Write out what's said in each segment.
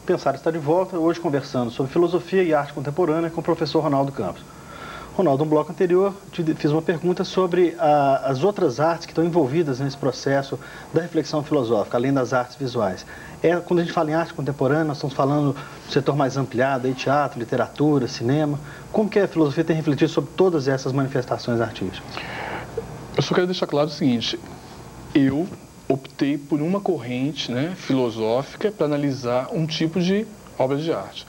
Pensar está de volta, hoje conversando sobre filosofia e arte contemporânea com o professor Ronaldo Campos. Ronaldo, no bloco anterior, te fiz uma pergunta sobre as outras artes que estão envolvidas nesse processo da reflexão filosófica, além das artes visuais. Quando a gente fala em arte contemporânea, nós estamos falando do setor mais ampliado, aí, teatro, literatura, cinema. Como que a filosofia tem refletido sobre todas essas manifestações artísticas? Eu só quero deixar claro o seguinte, eu optei por uma corrente, né, filosófica para analisar um tipo de obra de arte.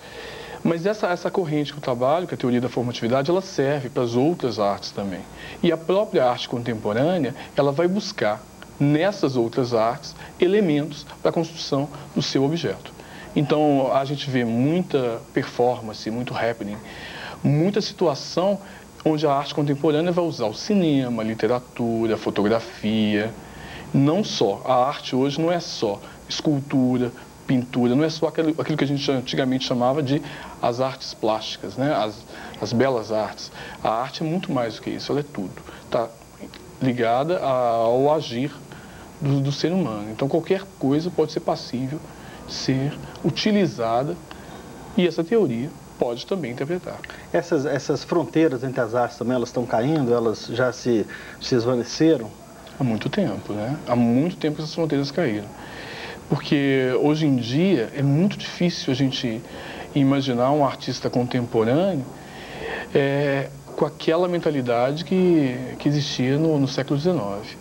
Mas essa corrente que eu trabalho, que é a teoria da formatividade, ela serve para as outras artes também. E a própria arte contemporânea, ela vai buscar nessas outras artes elementos para a construção do seu objeto. Então, a gente vê muita performance, muito happening, muita situação onde a arte contemporânea vai usar o cinema, a literatura, a fotografia. Não só, a arte hoje não é só escultura, pintura, não é só aquilo que a gente antigamente chamava de as artes plásticas, né? As belas artes. A arte é muito mais do que isso, ela é tudo. Está ligada ao agir do ser humano. Então, qualquer coisa pode ser passível de ser utilizada e essa teoria pode também interpretar. Essas fronteiras entre as artes também, elas estão caindo? Elas já se esvaneceram? Há muito tempo, né? Há muito tempo que essas fronteiras caíram. Porque hoje em dia é muito difícil a gente imaginar um artista contemporâneo com aquela mentalidade que existia no século XIX.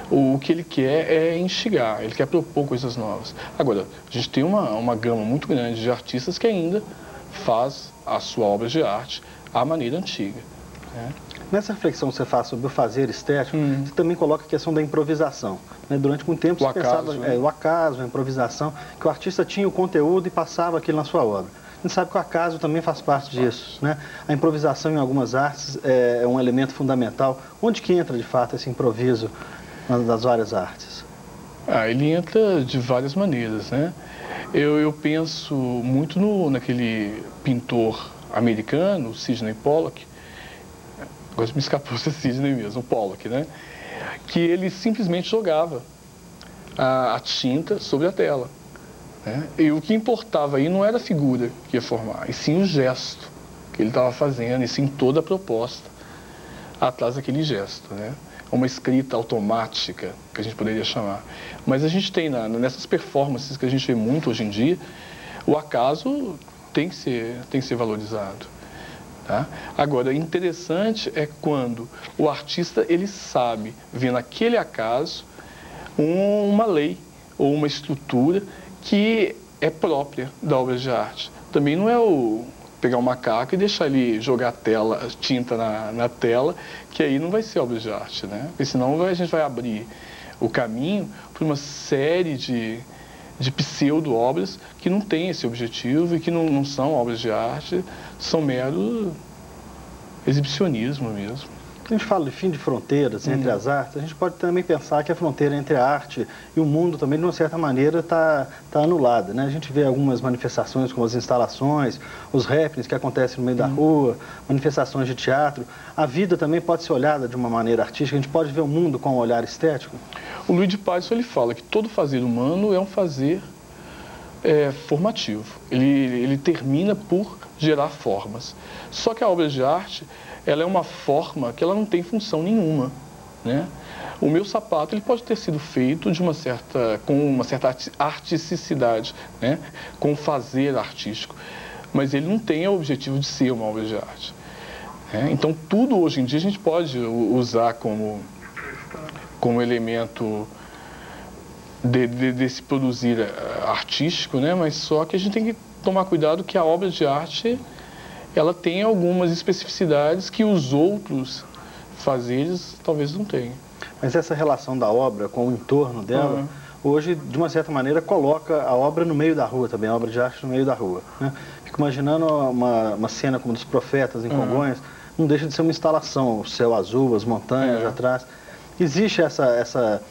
O que ele quer é instigar, ele quer propor coisas novas. Agora, a gente tem uma gama muito grande de artistas que ainda faz a sua obra de arte à maneira antiga, né? Nessa reflexão que você faz sobre o fazer estético, você também coloca a questão da improvisação. Né? Durante muito tempo você pensava o acaso, a improvisação, que o artista tinha o conteúdo e passava aquilo na sua obra. A gente sabe que o acaso também faz parte disso, né? A improvisação em algumas artes é um elemento fundamental. Onde que entra, de fato, esse improviso das várias artes? Ele entra de várias maneiras, né? Eu penso muito naquele pintor americano, Sidney Pollack. Agora me escapou esse Sidney mesmo, o Pollack, né? Que ele simplesmente jogava a tinta sobre a tela, né? E o que importava aí não era a figura que ia formar, e sim o gesto que ele estava fazendo, e sim toda a proposta atrás daquele gesto, né? Uma escrita automática, que a gente poderia chamar. Mas a gente tem nessas performances que a gente vê muito hoje em dia, o acaso tem que ser valorizado. Tá? Agora, interessante é quando o artista ele sabe ver naquele acaso uma lei ou uma estrutura que é própria da obra de arte. Também não é pegar um macaco e deixar ele jogar tinta na tela, que aí não vai ser obra de arte, né? Porque senão a gente vai abrir o caminho para uma série de pseudo-obras que não têm esse objetivo e que não são obras de arte, são mero exibicionismo mesmo. Quando a gente fala de fim de fronteiras entre as artes, a gente pode também pensar que a fronteira entre a arte e o mundo também, de uma certa maneira, está anulada, né? A gente vê algumas manifestações como as instalações, os happenings que acontecem no meio da rua, manifestações de teatro. A vida também pode ser olhada de uma maneira artística, a gente pode ver o mundo com um olhar estético? O Luiz de Passo, ele fala que todo fazer humano é um fazer formativo. Ele termina por gerar formas. Só que a obra de arte, ela é uma forma que ela não tem função nenhuma, né? O meu sapato, ele pode ter sido feito com uma certa artisticidade, né? Com fazer artístico, mas ele não tem o objetivo de ser uma obra de arte, né? Então, tudo hoje em dia a gente pode usar como elemento desse produzir artístico, né? Mas só que a gente tem que tomar cuidado que a obra de arte ela tem algumas especificidades que os outros fazeres talvez não tenham. Mas essa relação da obra com o entorno dela, hoje, de uma certa maneira, coloca a obra no meio da rua também, a obra de arte no meio da rua, né? Fico imaginando uma cena como dos Profetas em Congonhas, não deixa de ser uma instalação, o céu azul, as montanhas atrás. Existe essa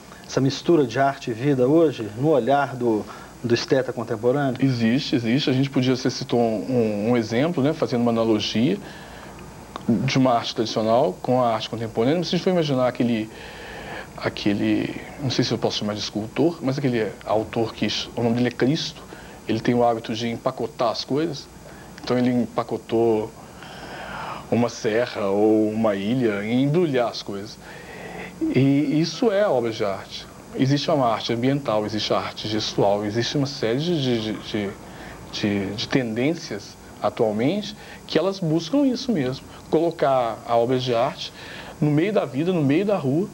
mistura de arte e vida hoje, no olhar do esteta contemporâneo? Existe. A gente podia, você citou um exemplo, né, fazendo uma analogia de uma arte tradicional com a arte contemporânea. Se a gente for imaginar aquele, não sei se eu posso chamar de escultor, mas aquele autor que o nome dele é Cristo, ele tem o hábito de empacotar as coisas. Então ele empacotou uma serra ou uma ilha e embrulhar as coisas. E isso é obra de arte. Existe uma arte ambiental, existe a arte gestual, existe uma série de tendências atualmente que elas buscam isso mesmo, colocar a obra de arte no meio da vida, no meio da rua,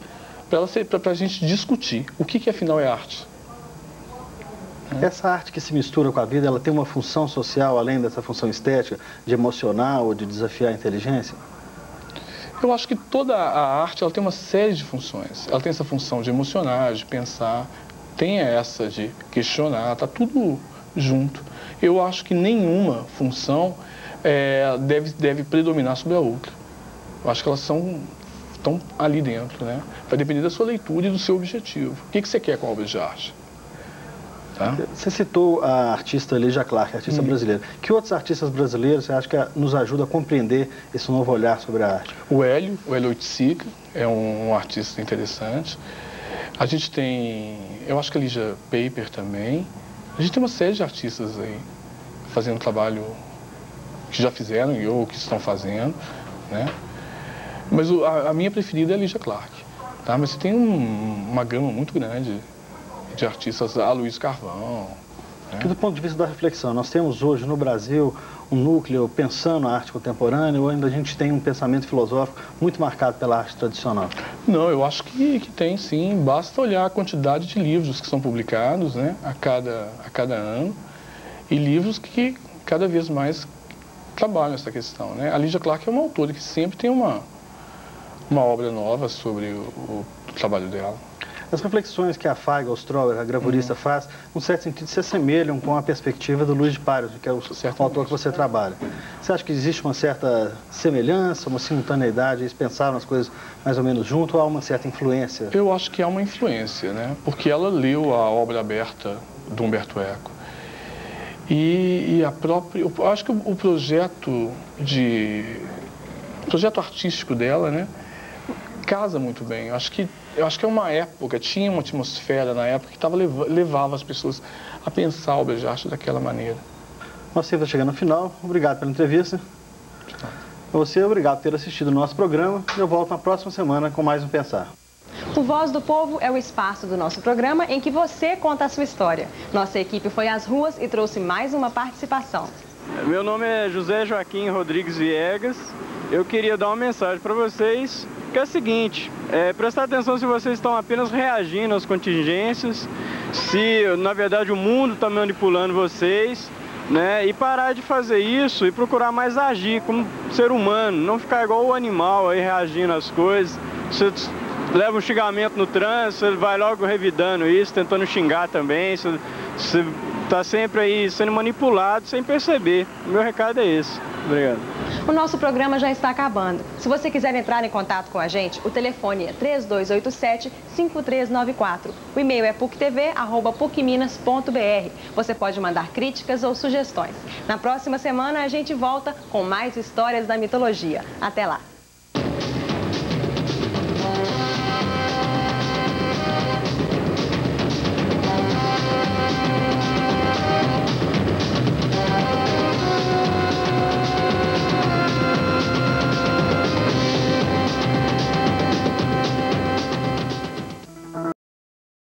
para a gente discutir o que afinal é arte. Essa arte que se mistura com a vida, ela tem uma função social, além dessa função estética, de emocionar ou de desafiar a inteligência? Eu acho que toda a arte ela tem uma série de funções. Ela tem essa função de emocionar, de pensar, tem essa de questionar, está tudo junto. Eu acho que nenhuma função deve predominar sobre a outra. Eu acho que elas estão ali dentro, né? Vai depender da sua leitura e do seu objetivo. O que você quer com a obra de arte? Tá? Você citou a artista Lígia Clark, artista brasileira. Que outros artistas brasileiros você acha que nos ajuda a compreender esse novo olhar sobre a arte? O Hélio Oiticica é um artista interessante. A gente tem, eu acho que a Lígia Paper também. A gente tem uma série de artistas aí fazendo trabalho que já fizeram ou que estão fazendo, né? Mas a minha preferida é a Lígia Clark, tá? Mas você tem uma gama muito grande de artistas, a Luiz Carvão. Né? E do ponto de vista da reflexão, nós temos hoje no Brasil um núcleo pensando a arte contemporânea ou ainda a gente tem um pensamento filosófico muito marcado pela arte tradicional? Não, eu acho que tem sim, basta olhar a quantidade de livros que são publicados, né, a cada ano, e livros que cada vez mais trabalham essa questão. Né? A Lígia Clark é uma autora que sempre tem uma obra nova sobre o trabalho dela. As reflexões que a Feiga Ostrower, a gravurista, faz, num certo sentido, se assemelham com a perspectiva do Luiz de Pário, que é o autor que você trabalha. Você acha que existe uma certa semelhança, uma simultaneidade, eles pensaram as coisas mais ou menos junto, ou há uma certa influência? Eu acho que há uma influência, né? Porque ela leu a obra aberta do Humberto Eco. E eu acho que o projeto artístico dela, né, casa muito bem. Eu acho que é uma época, tinha uma atmosfera na época que levava as pessoas a pensar a obra de arte daquela maneira. Nós sempre chegando ao final. Obrigado pela entrevista. A você, obrigado por ter assistido o nosso programa. Eu volto na próxima semana com mais um Pensar. O Voz do Povo é o espaço do nosso programa em que você conta a sua história. Nossa equipe foi às ruas e trouxe mais uma participação. Meu nome é José Joaquim Rodrigues Viegas. Eu queria dar uma mensagem para vocês, que é a seguinte: prestar atenção se vocês estão apenas reagindo às contingências, se na verdade o mundo está manipulando vocês, né? E parar de fazer isso e procurar mais agir como ser humano, não ficar igual o animal aí reagindo às coisas. Você leva um xingamento no trânsito, você vai logo revidando isso, tentando xingar também, você está sempre aí sendo manipulado sem perceber. O meu recado é esse. Obrigado. O nosso programa já está acabando. Se você quiser entrar em contato com a gente, o telefone é 3287-5394. O e-mail é puctv@pucminas.br. Você pode mandar críticas ou sugestões. Na próxima semana a gente volta com mais histórias da mitologia. Até lá!